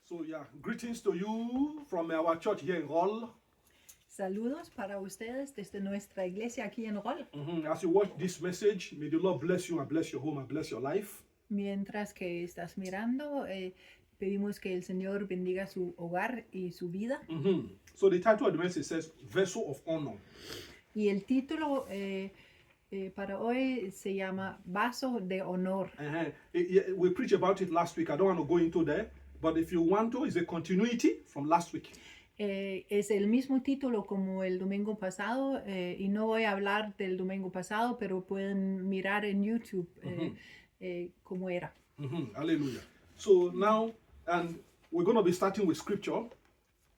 So yeah, greetings to you from our church here in Roll. Saludos para ustedes desde nuestra iglesia aquí en Rol. As you watch this message, may the Lord bless you and bless your home and bless your life. Mientras que estás mirando, pedimos que el Señor bendiga su hogar y su vida. So the title of the message says Vessel of Honor. Y el título para hoy se llama Vaso de Honor. We preached about it last week. I don't want to go into there, but if you want to, it's a continuity from last week. Es el mismo título como el domingo pasado y no voy a hablar del domingo pasado, pero pueden mirar en YouTube cómo era. Hallelujah. So now, and we're going to be starting with scripture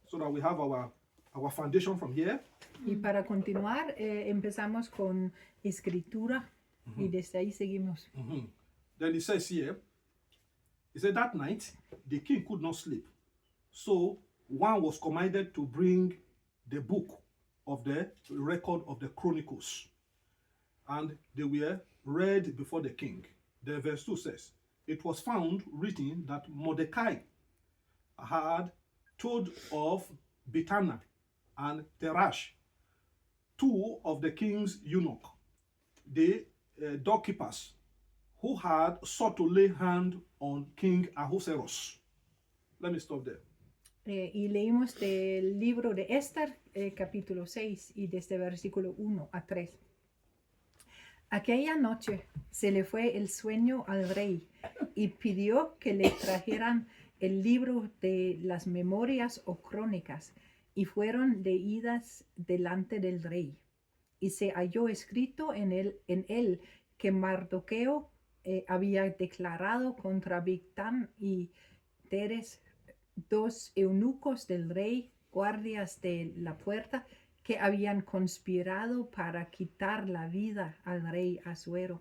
so that we have our foundation from here. Y para continuar, empezamos con escritura y desde ahí seguimos. Then it says here, it said that night the king could not sleep. So one was commanded to bring the book of the record of the Chronicles. And they were read before the king. The verse 2 says, it was found written that Mordecai had told of Bigthana and Teresh, two of the king's eunuchs, the doorkeepers, who had sought to lay hand on King Ahasuerus. Let me stop there. Y leímos del libro de Esther, capítulo 6, y desde versículo 1 a 3. Aquella noche se le fue el sueño al rey y pidió que le trajeran el libro de las memorias o crónicas, y fueron leídas delante del rey. Y se halló escrito en él que Mardoqueo había declarado contra Bigthana y Teres, dos eunucos del rey, guardias de la puerta, que habían conspirado para quitar la vida al rey Asuero.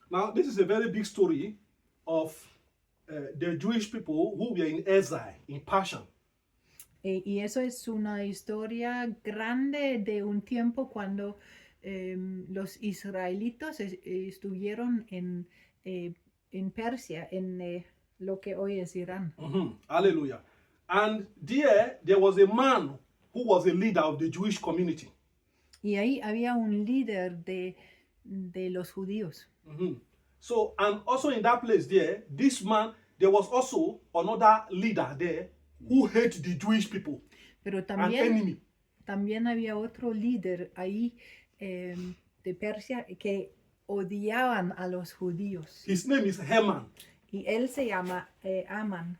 Now, this is a very big story of the Jewish people who were in exile in Persia. Y eso es una historia grande de un tiempo cuando los israelitos estuvieron en Persia, en lo que hoy es Irán. Hallelujah. And there was a man who was a leader of the Jewish community. Y ahí había un líder de los judíos. So, and also in that place there was also another leader there who hated the Jewish people. Pero an enemy. también había otro líder ahí de Persia que odiaban a los judíos. His name is Haman. Y él se llama Amán.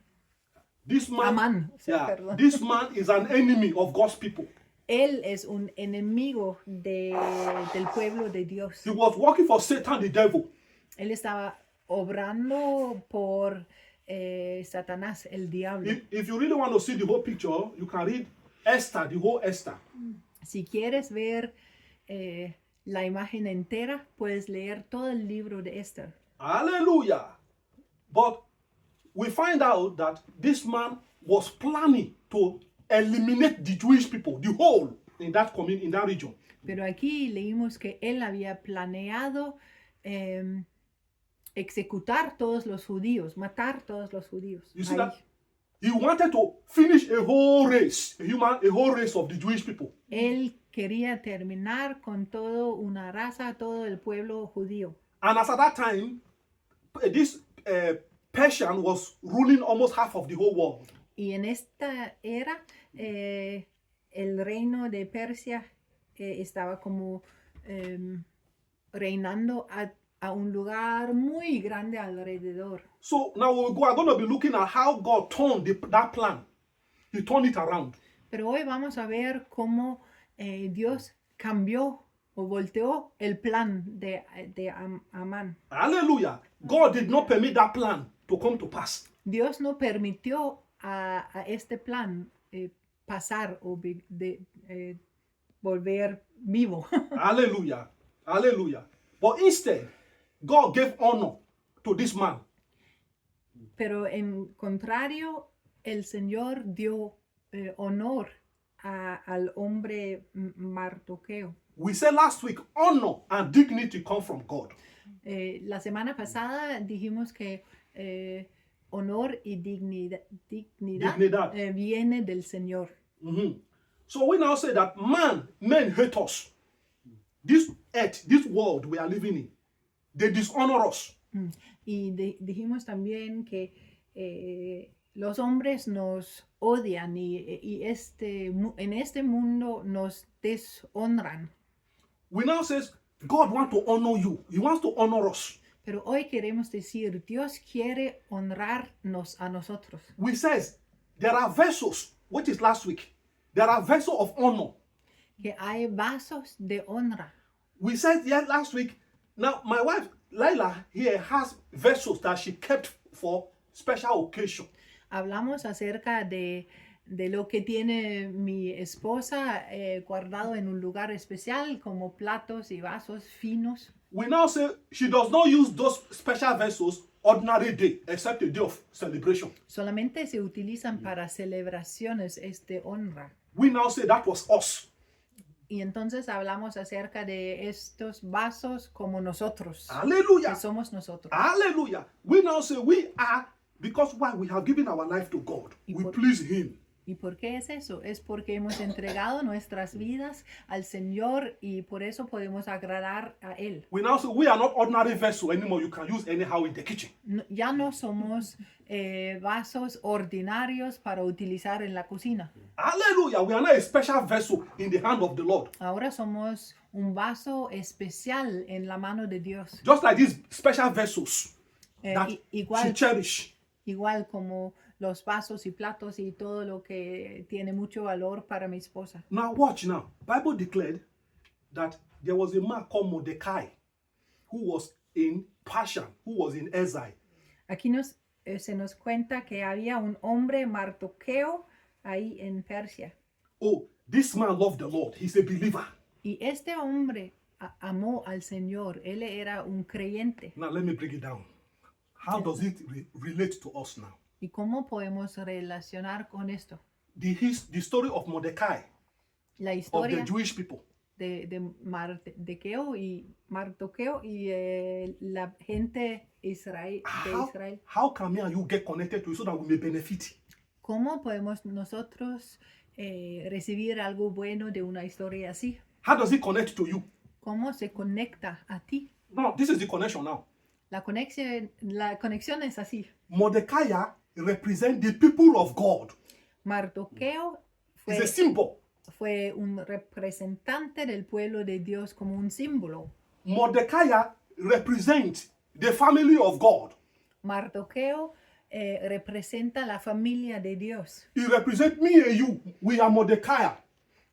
This man, Amán, yeah, this man is an enemy of God's people. Él es un enemigo del pueblo de Dios. He was working for Satan, the devil. Él estaba obrando por Satanás, el diablo. If you really want to see the whole picture, you can read Esther, the whole Esther. Si quieres ver la imagen entera, puedes leer todo el libro de Esther. Hallelujah. But we find out that this man was planning to eliminate the Jewish people, the whole, in that region. Pero aquí leímos que él había planeado ejecutar todos los judíos, matar todos los judíos. You see that? He wanted to finish a whole race of the Jewish people. Él quería terminar con todo una raza, todo el pueblo judío. And as at that time, this Persian was ruling almost half of the whole world. Y en esta era, el reino de Persia estaba como reinando a un lugar muy grande alrededor. So now we are going to be looking at how God turned that plan. He turned it around. Pero hoy vamos a ver cómo Dios cambió o volteó el plan de Amán. Hallelujah. God did not permit that plan to come to pass. Dios no permitió a este plan pasar o volver vivo. Hallelujah. Hallelujah. But instead, God gave honor to this man. Pero en contrario, el Señor dio honor al hombre Mardoqueo. We said last week, honor and dignity come from God. La semana pasada dijimos que honor y dignidad, Dignidad. viene del Señor. Mhm. So we now say that men hate us. This earth, this world we are living in, they dishonor us. Y dijimos también que los hombres nos odian y en este mundo nos deshonran. We now say God wants to honor you. He wants to honor us. Pero hoy queremos decir, Dios quiere honrarnos a nosotros. We says there are vessels, which is last week. There are vessels of honor. Que hay vasos de honra. We said last week. Now my wife Laila here has vessels that she kept for special occasion. Hablamos acerca de lo que tiene mi esposa guardado en un lugar especial, como platos y vasos finos. We now say she does not use those special vessels ordinary day, except a day of celebration. Solamente se utilizan para celebraciones de honra. We now say that was us. Y entonces hablamos acerca de estos vasos como nosotros. Hallelujah. Que somos nosotros. Hallelujah. We now say we are, because why? We have given our life to God. We please Him. ¿Y por qué es eso? Es porque hemos entregado nuestras vidas al Señor y por eso podemos agradar a Él. We now say we are not ordinary vessel anymore. You can use anyhow in the kitchen. Ya no somos vasos ordinarios para utilizar en la cocina. Hallelujah. We are not a special vessel in the hand of the Lord. Ahora somos un vaso especial en la mano de Dios. Just like these special vessels that she cherish. Igual como los vasos y platos y todo lo que tiene mucho valor para mi esposa. Now watch now. Bible declared that there was a man called Mordecai who was in Persia, who was in exile. Aquí se nos cuenta que había un hombre Mardoqueo ahí en Persia. Oh, this man loved the Lord. He's a believer. Y este hombre amó al Señor. Él era un creyente. Now let me break it down. How does it relate to us now? ¿Y cómo podemos relacionar con esto? The story of Mordecai, La of historia the Jewish people. de Mardoqueo y la gente de Israel. How can me and you get connected to it so that we may benefit? ¿Cómo podemos nosotros recibir algo bueno de una historia así? How does it connect to you? ¿Cómo se conecta a ti? Now, this is the connection now. La conexión es así. Mordecai represents the people of God. Mardoqueo It's a symbol. fue un representante del pueblo de Dios como un símbolo. Mordecai represents the family of God. Mardoqueo representa la familia de Dios. He represents me and you. We are Mordecai.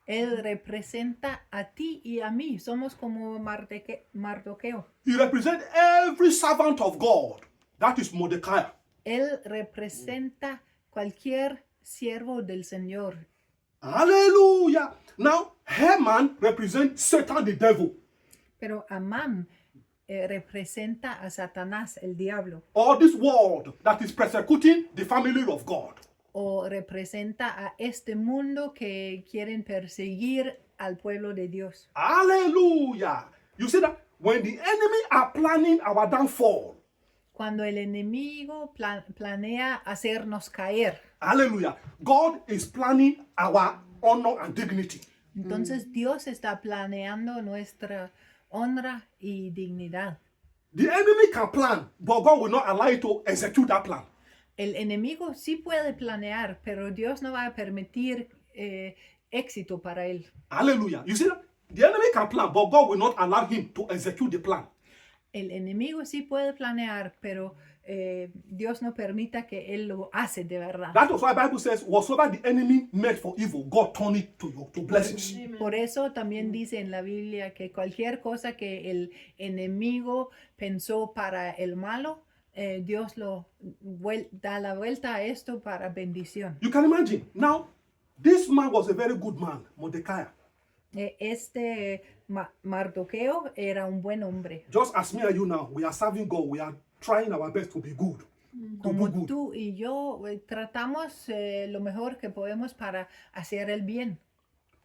Él representa a ti y a mí. Somos como Mardoqueo. He represents every servant of God. That is Mordecai. Él representa cualquier siervo del Señor. Hallelujah. Now, Haman represents Satan, the devil. Pero Amán representa a Satanás, el diablo. Or this world that is persecuting the family of God. O representa a este mundo que quieren perseguir al pueblo de Dios. Hallelujah. You see that when the enemy are planning our downfall. Cuando el enemigo planea hacernos caer. Hallelujah. God is planning our honor and dignity. Entonces Dios está planeando nuestra honra y dignidad. The enemy can plan, but God will not allow you to execute that plan. El enemigo sí puede planear, pero Dios no va a permitir éxito para él. Hallelujah. You see that? The enemy can plan, but God will not allow him to execute the plan. El enemigo sí puede planear, pero Dios no permita que él lo hace de verdad. That is why the Bible says, whatsoever the enemy meant for evil, God turned it to blessings. Por eso también dice en la Biblia que cualquier cosa que el enemigo pensó para el malo, Dios da la vuelta a esto para bendición. You can imagine. Now, this man was a very good man, Mordecai. Mardoqueo era un buen hombre. Just as me and you now, we are serving God. We are trying our best to be good. Como tú y yo tratamos lo mejor que podemos para hacer el bien.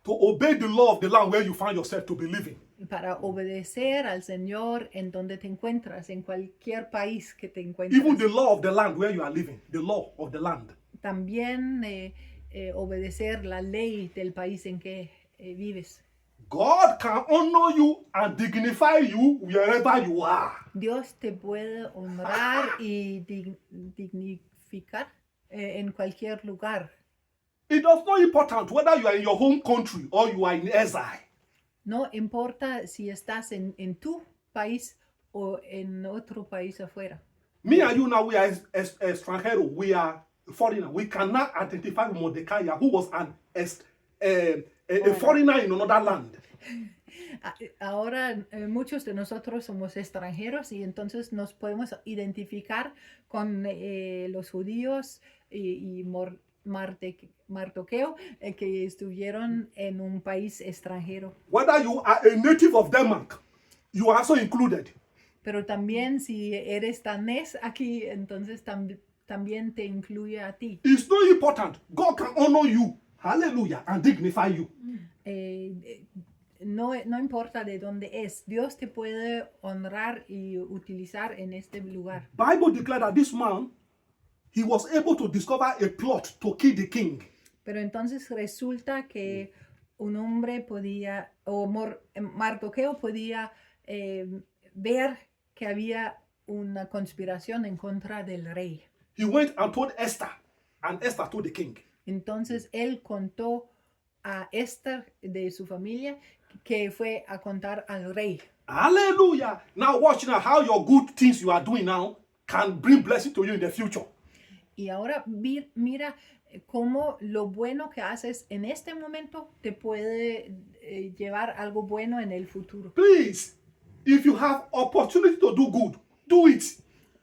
to obey the law of the land where you find yourself to be living. para obedecer al Señor en donde te encuentras, en cualquier país que te encuentres. Even the law of the land where you are living, the law of the land. También obedecer la ley del país en que vives. God can honor you and dignify you wherever you are. Dios te puede honrar y dignificar en cualquier lugar. It does not important whether you are in your home country or you are in exile. No importa si estás en tu país o en otro país afuera. Me and you now, we are extranjero, we are foreigner. We cannot identify with Mordecai, who was a foreigner in another land. Ahora muchos de nosotros somos extranjeros y entonces nos podemos identificar con los judíos y Mardoqueo que estuvieron en un país extranjero. Whether you are a native of Denmark, you are also included. Pero también si eres danés aquí, entonces también te incluye a ti. It's not important. God can honor you, hallelujah, and dignify you. No importa de dónde es, Dios te puede honrar y utilizar en este lugar. Bible declared that this man, he was able to discover a plot to kill the king. Pero entonces resulta que un hombre podía, o Mardoqueo podía ver que había una conspiración en contra del rey. He went and told Esther, and Esther told the king. Entonces él contó a Esther de su familia que fue a contar al rey. Hallelujah. Now watch now how your good things you are doing now can bring blessing to you in the future. Y ahora mira cómo lo bueno que haces en este momento te puede llevar algo bueno en el futuro. Please, if you have opportunity to do good, do it.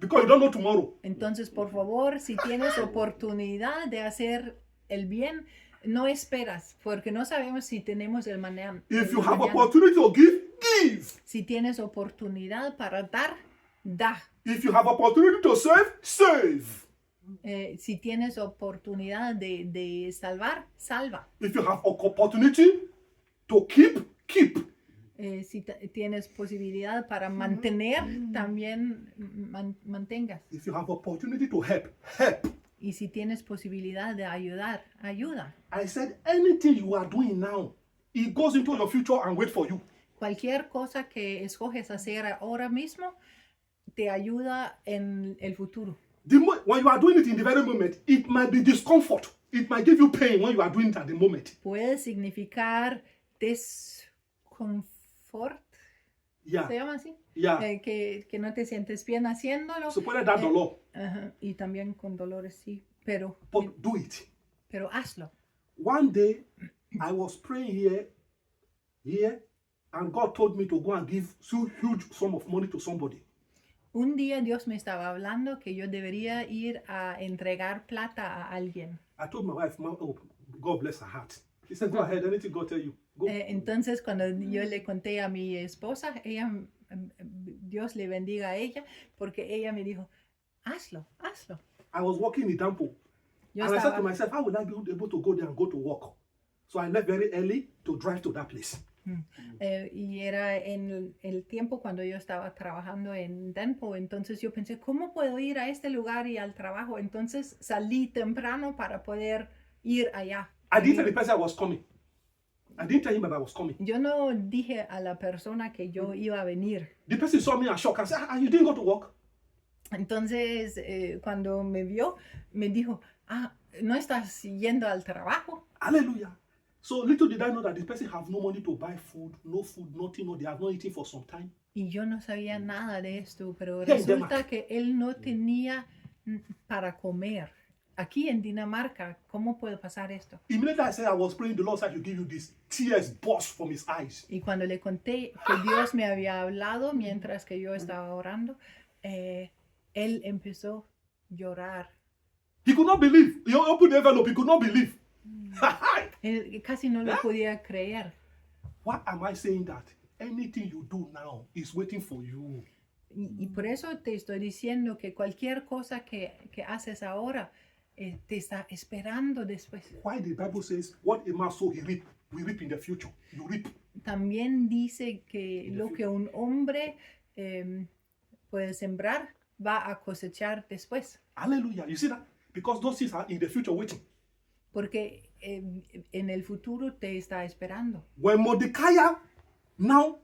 Because you don't know tomorrow. Entonces, por favor, si tienes oportunidad de hacer el bien, no esperas, porque no sabemos si tenemos el mañana. If you have opportunity to give, give. Si tienes oportunidad para dar, da. If you have opportunity to save, save. Si tienes oportunidad de salvar, salva. If you have opportunity to keep, keep. Si tienes posibilidad para mantener, también mantengas. If you have opportunity to help, help. Y si tienes posibilidad de ayudar, ayuda. I said anything you are doing now, it goes into your future and wait for you. Cualquier cosa que escoges hacer ahora mismo, te ayuda en el futuro. When you are doing it in the very moment, it might be discomfort. It might give you pain when you are doing it at the moment. Puede significar desconfort. Yeah. ¿Se llama así? Yeah. Que no te sientes bien haciéndolo. Se puede dar dolor. Y también con dolores, sí. Pero do it. Pero hazlo. One day, I was praying here, and God told me to go and give huge sum of money to somebody. Un día Dios me estaba hablando que yo debería ir a entregar plata a alguien. I told my wife, God bless her heart. She said, go ahead, anything God tell you. Go. Entonces, cuando yo le conté a mi esposa, Dios le bendiga a ella, porque ella me dijo, hazlo, hazlo. I was working in Dampo. And I said to myself, how will I be able to go there and go to work? So I left very early to drive to that place. Y era en el tiempo cuando yo estaba trabajando en Denpo, entonces yo pensé, ¿cómo puedo ir a este lugar y al trabajo? Entonces salí temprano para poder ir allá. I didn't tell the person I was coming. I didn't tell him that I was coming. Yo no dije a la persona que yo iba a venir. The person saw me and shocked and said, you didn't go to work? Entonces, cuando me vio, me dijo, ¿no estás yendo al trabajo? Hallelujah. So little did I know that the person have no money to buy food, nothing, no, they have not eaten for some time. Y yo no sabía nada de esto, pero Yeah, resulta que él no tenía para comer. Aquí en Dinamarca, ¿cómo puede pasar esto? Immediately I said I was praying, the Lord said to give you this. Tears burst from his eyes. Y cuando le conté que Dios me había hablado mientras que yo estaba orando, él empezó a llorar. He could not believe. He opened the envelope, he could not believe. Él casi no lo podía creer. Why am I saying that? Anything you do now is waiting for you. Y por eso te estoy diciendo que cualquier cosa que haces ahora te está esperando después. Why the Bible says, what a man sow, he reap. we reap in the future. You reap. También dice que lo que un hombre puede sembrar va a cosechar después. Hallelujah. You see that? Because those things are in the future waiting. Porque en el futuro te está esperando. When Mordecai now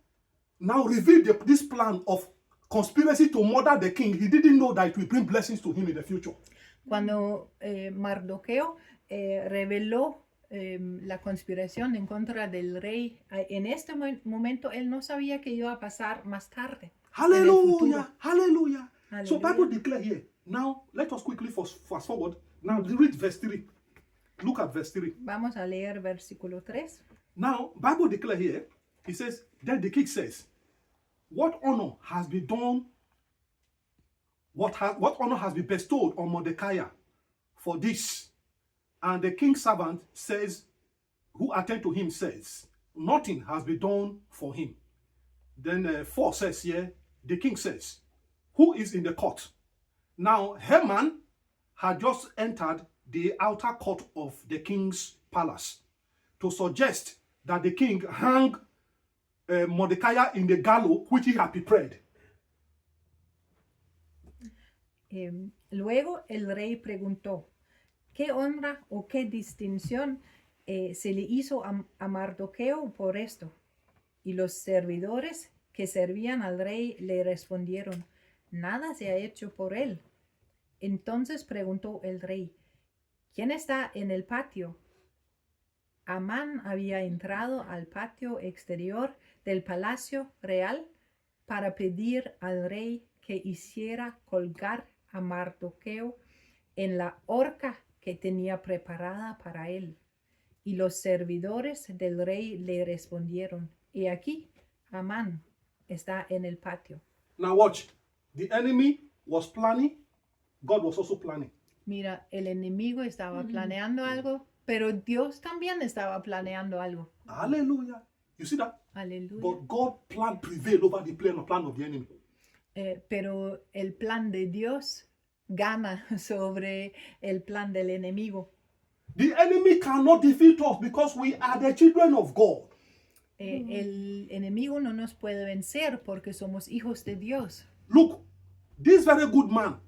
revealed this plan of conspiracy to murder the king, he didn't know that it will bring blessings to him in the future. Cuando Mardoqueo reveló la conspiración en contra del rey, en este momento él no sabía que iba a pasar más tarde. Hallelujah. Hallelujah. So Hallelujah. Bible declare here. Now, let us quickly fast forward. Now, read verse 3. Look at verse 3. Vamos a leer versículo 3. Now, Bible declare here, it says, then the king says, what honor has been done, what honor has been bestowed on Mordecai for this? And the king's servant says, who attend to him says, nothing has been done for him. Then 4 says here, the king says, who is in the court? Now, Haman had just entered the outer court of the king's palace to suggest that the king hang Mordecai in the gallows which he had prepared. Luego el rey preguntó, ¿qué honra o qué distinción se le hizo a Mardoqueo por esto? Y los servidores que servían al rey le respondieron, nada se ha hecho por él. Entonces preguntó el rey, ¿quién está en el patio? Amán había entrado al patio exterior del palacio real para pedir al rey que hiciera colgar a Mardoqueo en la horca que tenía preparada para él. Y los servidores del rey le respondieron, y aquí Amán está en el patio. Now watch, the enemy was planning, God was also planning. Mira, el enemigo estaba planeando algo, pero Dios también estaba planeando algo. Hallelujah. You see that? Aleluya. But God's plan prevailed over the plan of the enemy. Pero el plan de Dios gana sobre el plan del enemigo. The enemy cannot defeat us because we are the children of God. El enemigo no nos puede vencer porque somos hijos de Dios. Look, this very good man,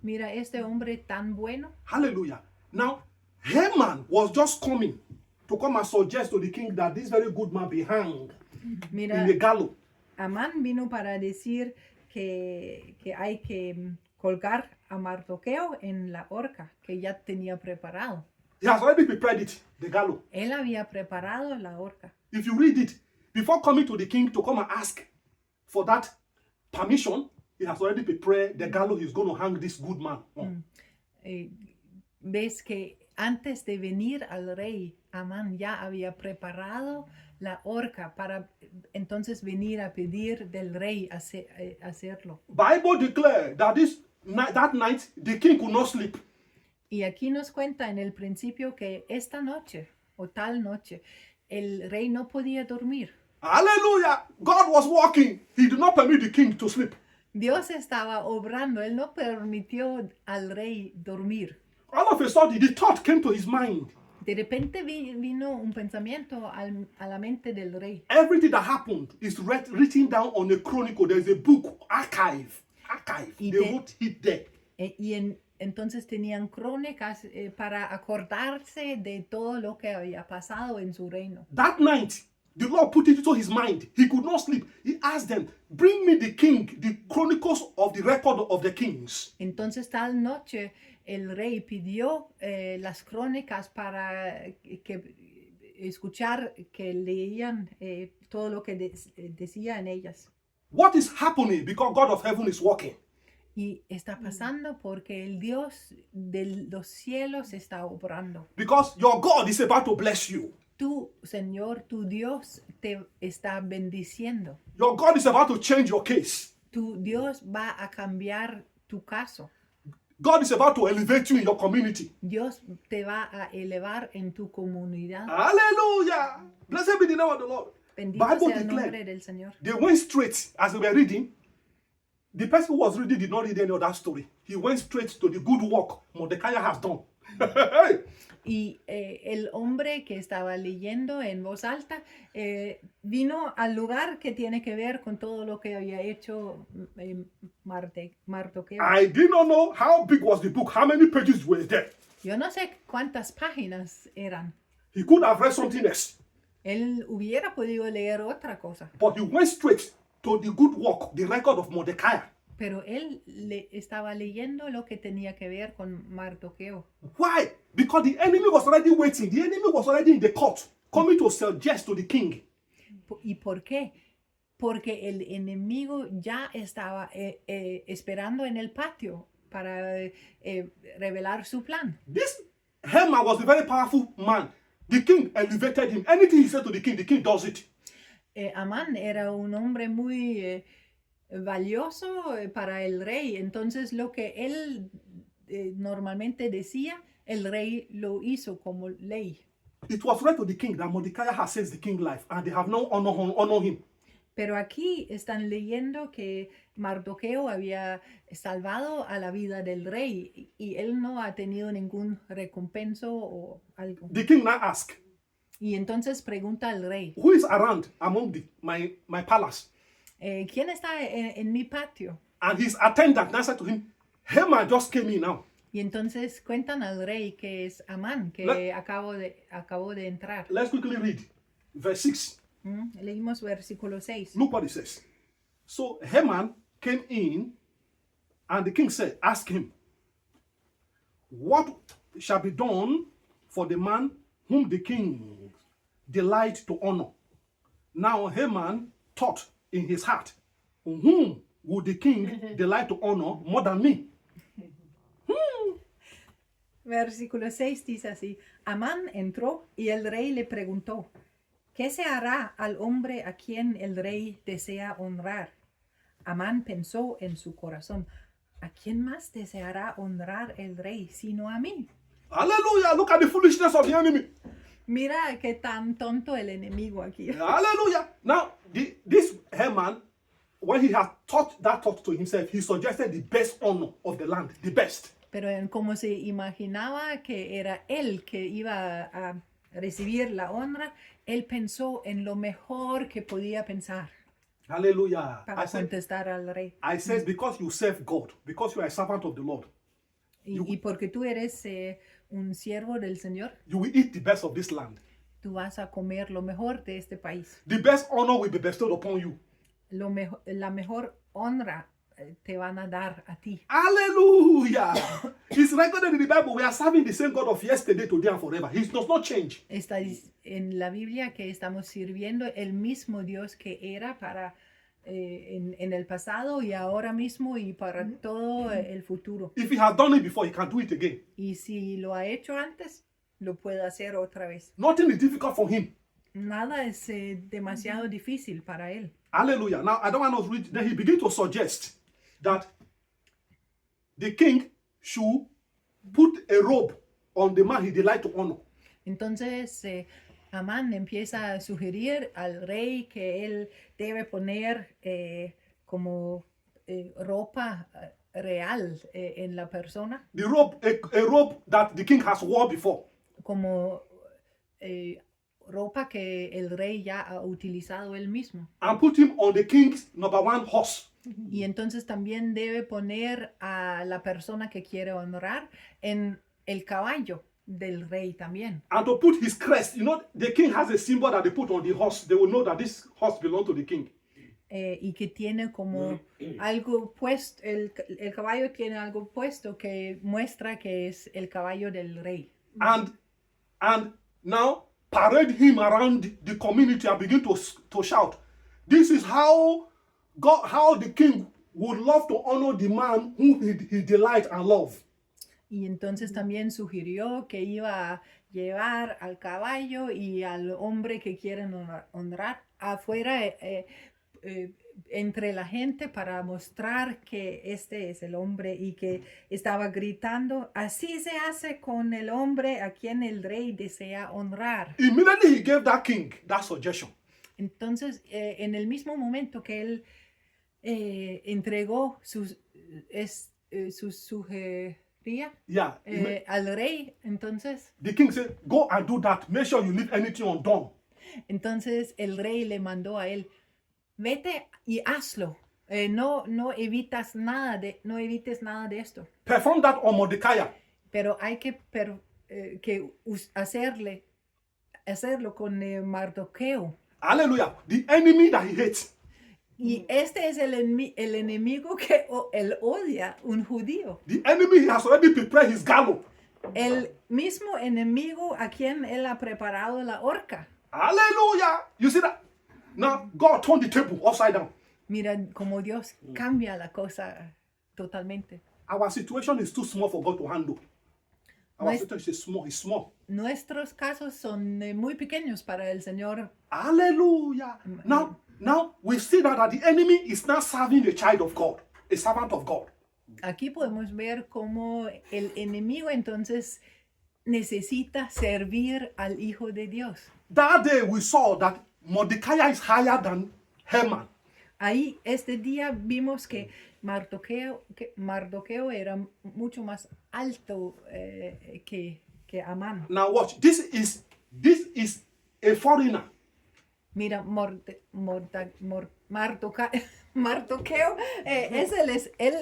Mira, este hombre tan bueno. hallelujah. Now, Haman was just coming to come and suggest to the king that this very good man be hanged Mira, in the gallows. Amán vino para decir que hay que colgar a Mardoqueo en la horca que ya tenía preparado. He has already prepared it, the gallows. Él había preparado la horca. If you read it, before coming to the king to come and ask for that permission, he has already prepared the gallows he's going to hang this good man on. Ves que antes de venir al rey, Amán ya había preparado la horca para entonces venir a pedir del rey hacerlo. Bible declare that that night the king could not sleep. Y aquí nos cuenta en el principio que esta noche o tal noche el rey no podía dormir. Hallelujah! God was working. He did not permit the king to sleep. Dios estaba obrando, él no permitió al rey dormir. All of a sudden, the thought came to his mind. De repente vino un pensamiento a la mente del rey. Everything that happened is written down on a chronicle. There's a book, archive. They wrote it there. Entonces tenían crónicas para acordarse de todo lo que había pasado en su reino. That night, the Lord put it into his mind. He could not sleep. He asked them, bring me the king, the chronicles of the record of the kings. Entonces tal noche el rey pidió las crónicas para escuchar que leían todo lo que decía en ellas. What is happening? Because God of heaven is working. Y está pasando porque el Dios de los cielos está obrando. Because your God is about to bless you. Tu Señor, tu Dios te está bendiciendo. Your God is about to change your case. Tu Dios va a cambiar tu caso. God is about to elevate you in your community. Dios te va a elevar en tu comunidad. Hallelujah! Blessed be the name of the Lord. Bendito Bible sea el nombre declared, del Señor. they went straight as they were reading. The person who was reading did not read any of that story. He went straight to the good work Mordecai has done Hey! Y el hombre que estaba leyendo en voz alta vino al lugar que tiene que ver con todo lo que había hecho Mardoqueo. I did not know how big was the book, how many pages were there. Yo no sé cuántas páginas eran. He could have read something else, Él hubiera podido leer otra cosa, but he went straight to the good work, the record of Mordecai. pero él estaba leyendo lo que tenía que ver con Mardoqueo. Why? Because the enemy was already waiting. The enemy was already in the court, coming to suggest to the king. ¿Y por qué? Porque el enemigo ya estaba esperando en el patio para revelar su plan. This Haman was a very powerful man. The king elevated him. Anything he said to the king does it. Amán era un hombre muy valioso para el rey, entonces lo que él normalmente decía, el rey lo hizo como ley. It was read to the king that Mordecai has saved the king's life, and they have now honored him. Pero aquí están leyendo que Mardoqueo había salvado a la vida del rey y él no ha tenido ningún recompenso o algo. The king now asked, Y entonces pregunta al rey, who is around among my palace? ¿quién está en mi patio? And his attendant answered to him, Haman just came in now. Y entonces cuentan al rey que es Amán, que acabó de entrar. Let's quickly read verse 6. Leímos versículo 6. Look what it says. So Haman came in, and the king said, ask him, what shall be done for the man whom the king delight to honor? Now Haman thought in his heart, whom would the king delight to honor more than me? Versículo 6 dice así, Amán entró y el rey le preguntó, ¿qué se hará al hombre a quien el rey desea honrar? Amán pensó en su corazón, ¿a quién más deseará honrar el rey sino a mí? Hallelujah! Look at the foolishness of the enemy. Mira qué tan tonto el enemigo aquí. Hallelujah! Now, this Haman, when he had thought that thought to himself, he suggested the best honor of the land, the best. Pero como se imaginaba que era él que iba a recibir la honra, él pensó en lo mejor que podía pensar Hallelujah. para contestar al rey. I says, because you serve God, because you are a servant of the Lord, Y porque tú eres un siervo del Señor, you will eat the best of this land. tú vas a comer lo mejor de este país. The best honor will be bestowed upon you. La mejor honra te van a dar a ti. Hallelujah. It's recorded in the Bible, we are serving the same God of yesterday, today, and forever. He does not change. Está en la Biblia que estamos sirviendo el mismo Dios que era para en el pasado y ahora mismo y para todo el futuro. If he has done it before, he can do it again. Y si lo ha hecho antes, lo puede hacer otra vez. Nothing is difficult for him. Nada es demasiado difícil para él. Hallelujah. Now, I don't want to read. Then he began to suggest that the king should put a robe on the man he delight to honor. Entonces, Amán empieza a sugerir al rey que él debe poner como ropa real en la persona. The robe, a robe that the king has worn before. Como ropa que el rey ya ha utilizado él mismo. And put him on the king's number one horse. Y entonces también debe poner a la persona que quiere honrar en el caballo del rey también. And to put his crest. You know, the king has a symbol that they put on the horse. They will know that this horse belongs to the king. Y que tiene como algo puesto, el caballo tiene algo puesto que muestra que es el caballo del rey. And now parade him around the community and begin to shout, this is how the king would love to honor the man whom he delight and love. Y entonces también sugirió que iba a llevar al caballo y al hombre que quieren honrar afuera entre la gente para mostrar que este es el hombre y que estaba gritando, así se hace con el hombre a quien el rey desea honrar. Immediately he gave that king that suggestion. Entonces, en el mismo momento que él entregó sus Yeah. al rey. Entonces, The king said, go and do that. Make sure you leave anything undone. entonces el rey le mandó a él, vete y hazlo. No evites nada de esto. Perform that on Mordecai. Pero hay que, hacerlo con Mardoqueo. Hallelujah. The enemy that he hates. Y este es el enemigo que él odia, un judío. The enemy has already prepared his gallows. El mismo enemigo a quien él ha preparado la horca. Hallelujah. You see that? Now, God turned the table upside down. Mira cómo Dios cambia la cosa totalmente. Our situation is too small for God to handle. Our Nice. situation is small. It's small. Nuestros casos son muy pequeños para el Señor. Hallelujah. Now we see that the enemy is now serving a child of God, a servant of God. Aquí podemos ver cómo el enemigo entonces necesita servir al Hijo de Dios. That day we saw that Mordecai is higher than Haman. Ahí este día vimos que Mardoqueo era mucho más alto que Amán. Now watch. This is a foreigner. Mira, Mardoqueo, él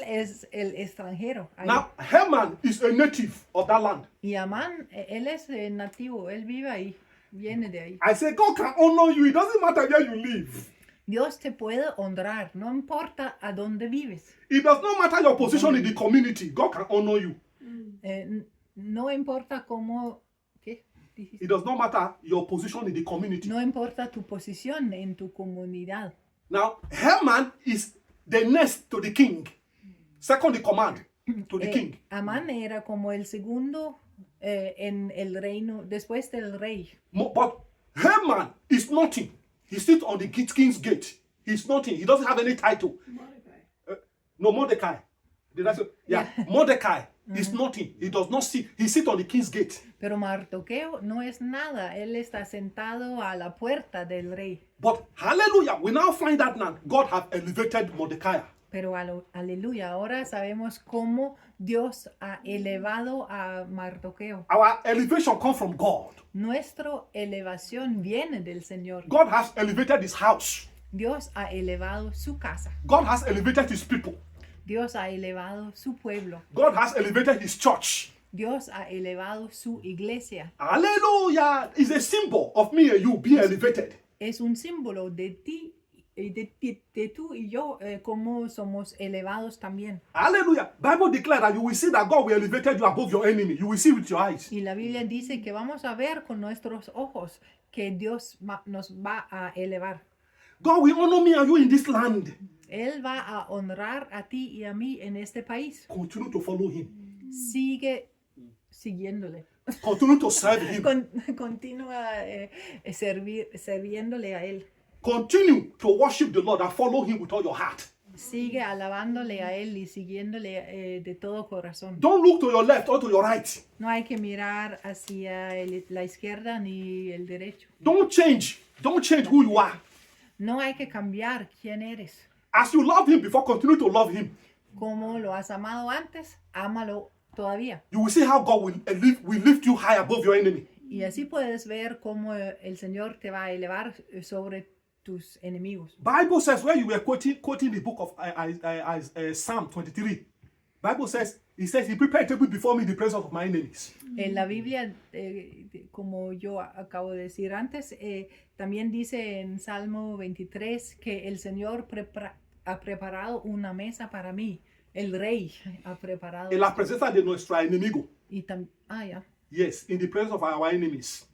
es el extranjero. Ahí. Now Haman is a native of that land. Y Amán, él es nativo, él vive ahí, viene de ahí. I say God can honor you. It doesn't matter where you live. Dios te puede honrar, no importa a dónde vives. It does not matter your position in the community. God can honor you. No importa cómo, ¿qué dijiste? It does not matter your position in the community. No importa tu posición en tu comunidad. Now, Haman is the next to the king, second in command to the king. Amán era como el segundo en el reino, después del rey. But Haman is nothing. He sits on the king's gate. He's nothing. He doesn't have any title. No, Mordecai. Did I say? Yeah, Mordecai is nothing. He does not sit. He sits on the king's gate. Pero Mardoqueo no es nada. Él está sentado a la puerta del rey. But hallelujah, we now find that now God has elevated Mordecai. Pero aleluya, ahora sabemos cómo Dios ha elevado a Mardoqueo. Our elevation comes from God. Nuestra elevación viene del Señor. God has elevated his house. Dios ha elevado su casa. God has elevated his people. Dios ha elevado su pueblo. God has elevated his church. Dios ha elevado su iglesia. Hallelujah. It's a symbol of me and you being elevated. Es un símbolo de ti, de tú y yo, cómo somos elevados también. Hallelujah. Bible declares that you will see that God will elevate you above your enemy. You will see with your eyes. Y la Biblia dice que vamos a ver con nuestros ojos que Dios nos va a elevar. God will honor me and you in this land. Él va a honrar a ti y a mí en este país. Continue to follow him. Sigue siguiéndole. Continue to serve him. Continúa sirviéndole a él. Continue to worship the Lord and follow him with all your heart. Sigue alabándole a él y siguiéndole de todo corazón. Don't look to your left or to your right. No hay que mirar hacia la izquierda ni el derecho. Don't change who you are. No hay que cambiar quién eres. As you love him before, continue to love him. Como lo has amado antes, ámalo todavía. You will see how God will lift you high above your enemy. Y así puedes ver cómo el Señor te va a elevar sobre tus enemigos. Bible says, where you were quoting the book of Psalm 23, Bible says, he prepared a table before me in the presence of my enemies. En la Biblia, como yo acabo de decir antes, también dice en Salmo 23 que el Señor ha preparado una mesa para mí. El rey ha preparado. En la presencia de nuestro enemigo. Y ya. Yes, in the presence of our enemies.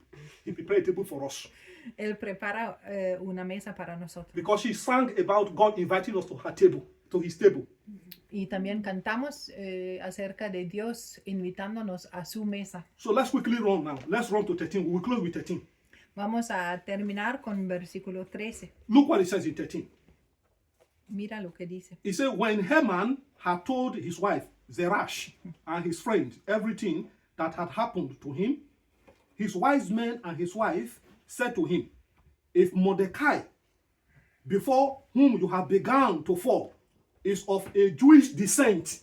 He prepared a table for us. Él prepara una mesa para nosotros. Because she sang about God inviting us to her table, to his table. Y también cantamos acerca de Dios invitándonos a su mesa. So let's quickly run now. Let's run to 13. We will close with 13. Vamos a terminar con versículo 13. Look what it says in 13. Mira lo que dice. He said, when Haman had told his wife, Zeresh, and his friends everything that had happened to him, his wise men and his wife said to him, if Mordecai, before whom you have begun to fall, is of a Jewish descent,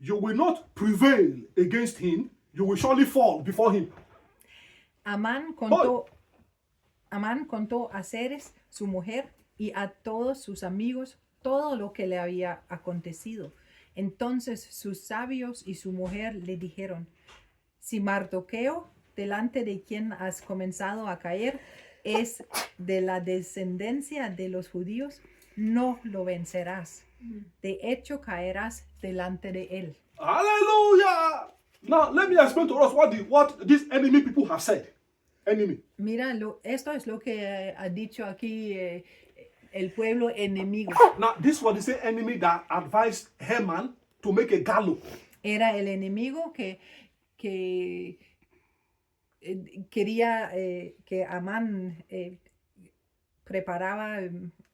you will not prevail against him. You will surely fall before him. Amán contó a Zeres, su mujer, y a todos sus amigos todo lo que le había acontecido. Entonces sus sabios y su mujer le dijeron: si Mardoqueo, delante de quien has comenzado a caer, es de la descendencia de los judíos, no lo vencerás. De hecho, caerás delante de él. Hallelujah! Now, let me explain to us what these enemy people have said. Enemy. Mira, esto es lo que ha dicho aquí el pueblo enemigo. Now, this was the same enemy that advised Haman to make a gallows. Era el enemigo que quería que Amán preparaba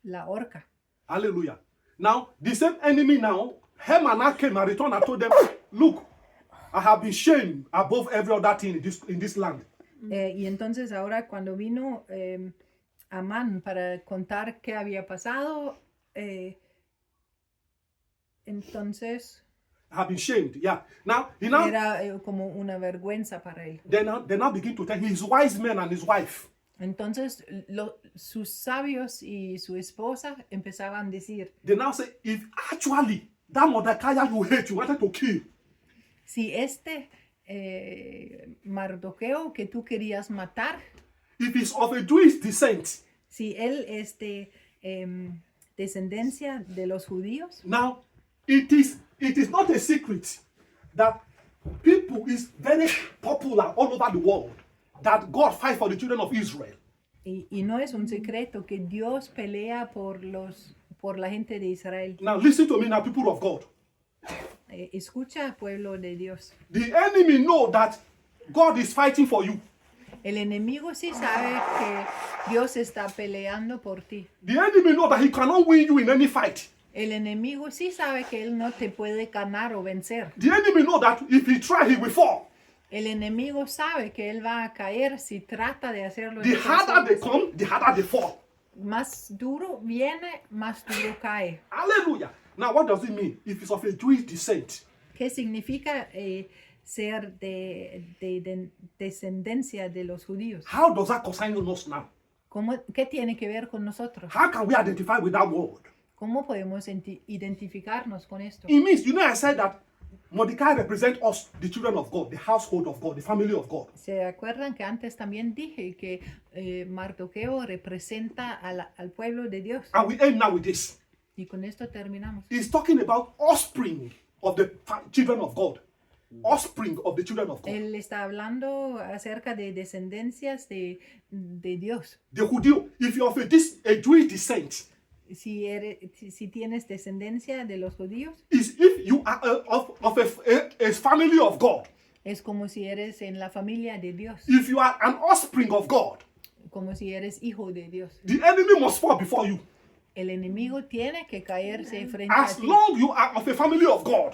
la horca. Hallelujah. Now, the same enemy now, Haman now came and returned and told them, look, I have been shamed above every other thing in this land. Y entonces ahora cuando vino Amán para contar qué había pasado, entonces I have been shamed, yeah. Now, era como una vergüenza para él. they now begin to tell his wise men and his wife. Entonces sus sabios y su esposa empezaban a decir: They now say, if actually that Mordecai you hate, you wanted to kill, si Mardoqueo que tú querías matar, if he's of a Jewish descent, si él es de descendencia de los judíos, now it is not a secret that people is very popular all over the world that God fight for the children of Israel. y no es un secreto que Dios pelea por la gente de Israel. Now listen to me now, people of God. Escucha, pueblo de Dios. The enemy know that God is fighting for you. El enemigo sí sabe que Dios está peleando por ti. The enemy know that he cannot win you in any fight. El enemigo sí sabe que él no te puede ganar o vencer. The enemy know that if he try, he will fall. El enemigo sabe que él va a caer si trata de hacerlo. The harder they come, the harder they fall. Más duro viene, más duro cae. Hallelujah. Now, what does it mean if it's of a Jewish descent? ¿Qué significa ser de descendencia de los judíos? How does that concern us now? ¿Qué tiene que ver con nosotros? How can we identify with that word? ¿Cómo podemos identificarnos con esto? It means, I said that Mordecai represents us, the children of God, the household of God, the family of God. ¿Se acuerdan que antes también dije que Mardoqueo representa al pueblo de Dios? And we end now with this. Y con esto terminamos. He's talking about offspring of the children of God. Offspring of the children of God. Él está hablando acerca de descendencias de Dios. The Judeo, if you're of a Jewish descent, Si tienes descendencia de los judíos, is if you are of a family of God. es como si eres en la familia de Dios, If you are an offspring of God, como si eres hijo de Dios. the enemy must fall before you. El enemigo tiene que caerse frente a As ti, long you are of a family of God,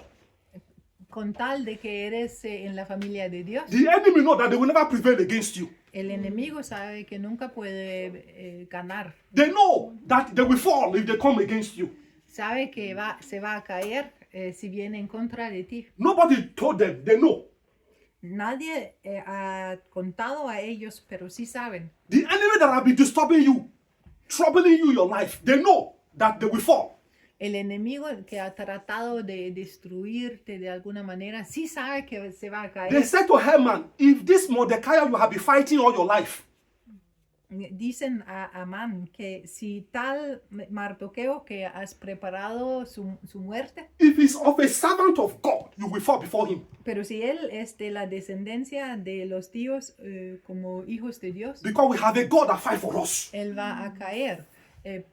con tal de que eres en la familia de Dios. the enemy know that they will never prevail against you. El enemigo sabe que nunca puede ganar. They know that they will fall if they come against you. Sabe que se va a caer si viene en contra de ti. Nobody told them, they know. Nadie ha contado a ellos, pero sí saben. The enemy that have been disturbing you, troubling you your life, they know that they will fall. El enemigo que ha tratado de destruirte de alguna manera, sí sabe que se va a They caer. said to Haman, if this Mordecai you have been fighting all your life, Dicen a Amán que si tal Mardoqueo que has preparado su muerte, if he's of a servant of God, you will fall before him. pero si él es de la descendencia de los tíos como hijos de Dios, Because we have a God that fight for us. él va a caer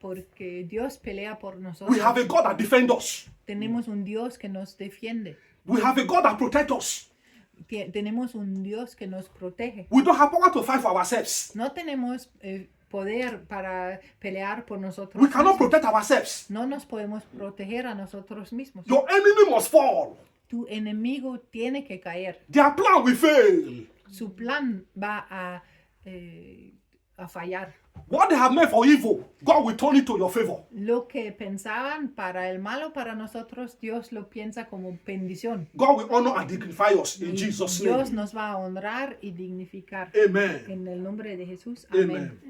porque Dios pelea por We nosotros. have a God that defends us. Tenemos un Dios que nos defiende. We have a God that protects us. Tenemos un Dios que nos protege. We don't have power to fight for ourselves. No tenemos poder para pelear por nosotros We cannot mismos. protect ourselves. No nos podemos proteger a nosotros mismos. Your enemy must fall. Tu enemigo tiene que caer. Their plan will fail. Su plan va a fallar. What they have meant for evil, God will turn it to your favor. Lo que pensaban para el malo para nosotros, Dios lo piensa como bendición. God will honor and dignify us in Y Jesus' Dios name. nos va a honrar y dignificar. Amen. En el nombre de Jesús. Amen. Amén.